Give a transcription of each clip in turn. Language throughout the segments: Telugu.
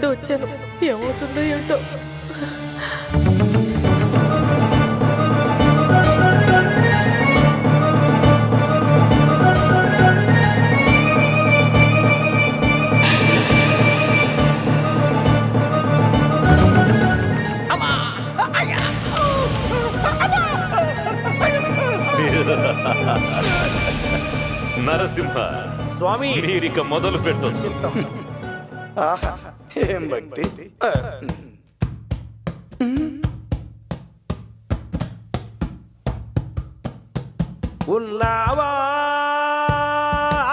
ఆశతో వచ్చాను. ఏమవుతుందో ఏంటో. నరసింహ స్వామి, మీరిక మొదలు పెట్టొచ్చు. ఆహా, ఏం భక్తి! ఉన్నావా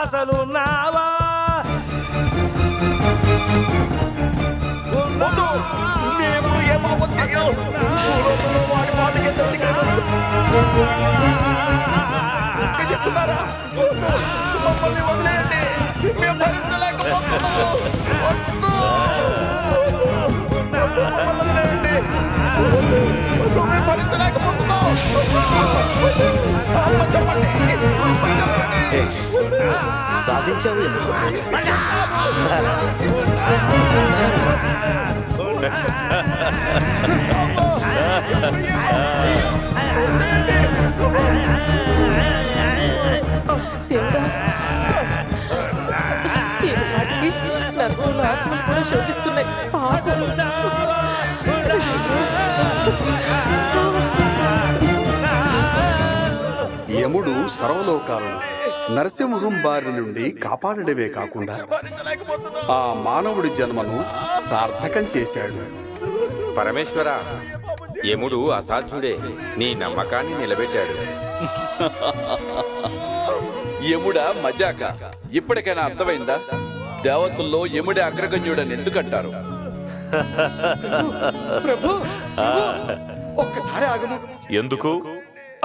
అసలు ఉన్నావా? మేము ఏ పాపం చెయ్యం. భూలోకంలో వాడి వాటికి చచ్చిస్తున్నారా? మమ్మల్ని వదిలేయండి, మేము భరించలేకపోతున్నాం. వద్దు. మమ్మల్ని వదిలేయండి. వద్దు, మేము భరించలేకపోతున్నాం. చెప్పండి. సాధించావు. దేవుడా, ఈ వాటికి నలుగురు ఆత్మలు కూడా శోకిస్తున్నాయి. పాపం. యముడు సర్వలోకాలను నరసింహం బారి నుండి కాపాడడమే కాకుండా ఆ మానవుడి జన్మను సార్థకం చేశాడు. పరమేశ్వర, యముడు అసాధ్యుడే, నీ నమ్మకాన్ని నిలబెట్టాడు. యముడా మజాక, ఇప్పటికైనా అర్థమైందా? దేవతల్లో యముడే అగ్రగణ్యుడని ఎందుకంటారు? ప్రభు, ఒక్కసారి ఆగము. ఎందుకు?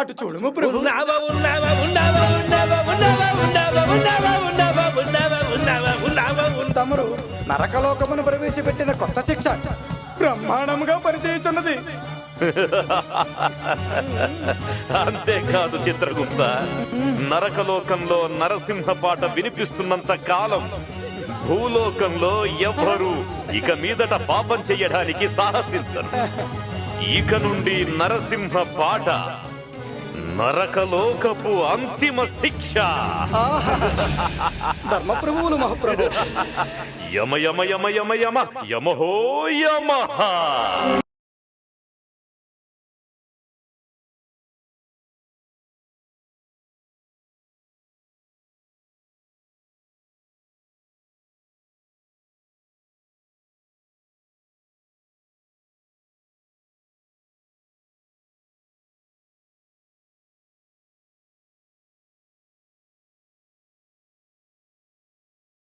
అటు చూడము ప్రభు. ఉన్నావా ఉన్నావా ఉన్నావా ఉన్నావా ఉన్నావా ఉన్నావా ఉన్నావా ఉన్నావా ఉన్నావా ఉన్నావా ఉన్నావా ఉన్నావా. తమరు నరకలోకమును ప్రవేశపెట్టిన కొత్త శిక్ష బ్రహ్మాండముగా పనిచేయుచున్నది. అంతేకాదు చిత్రగుప్త, నరకలోకంలో నరసింహ పాట వినిపిస్తున్నంత కాలం భూలోకంలో ఎవ్వరూ ఇక మీదట పాపం చెయ్యడానికి సాహసించరు. ఇక నుండి నరసింహ పాట నరకలోకపు అంతిమ శిక్ష. ధర్మప్రభువులు మహాప్రభు. యమ యమ యమ యమ యమ యమహో యమః.